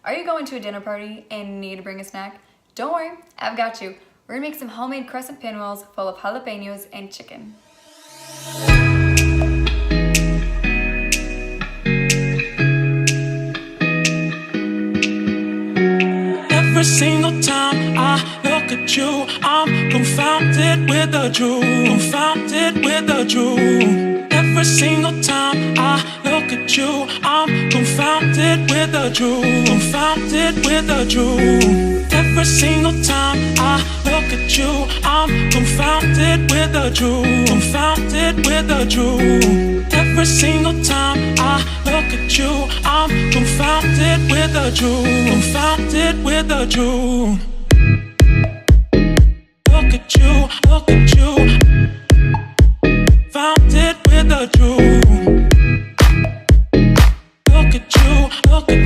Are you going to a dinner party and need to bring a snack? Don't worry, I've got you. We're gonna make some homemade crescent pinwheels full of jalapeños and chicken. Every single time I look at you, I'm confounded with the truth. Confounded with the truth. Every single time I look at you, I'm confounded with the truth. Confounded with the truth. Every single time I look at you, I'm confounded with the truth. Confounded with the truth. Every single time I look at you, I'm confounded with the truth. Confounded with the truth. Look at you, look at you.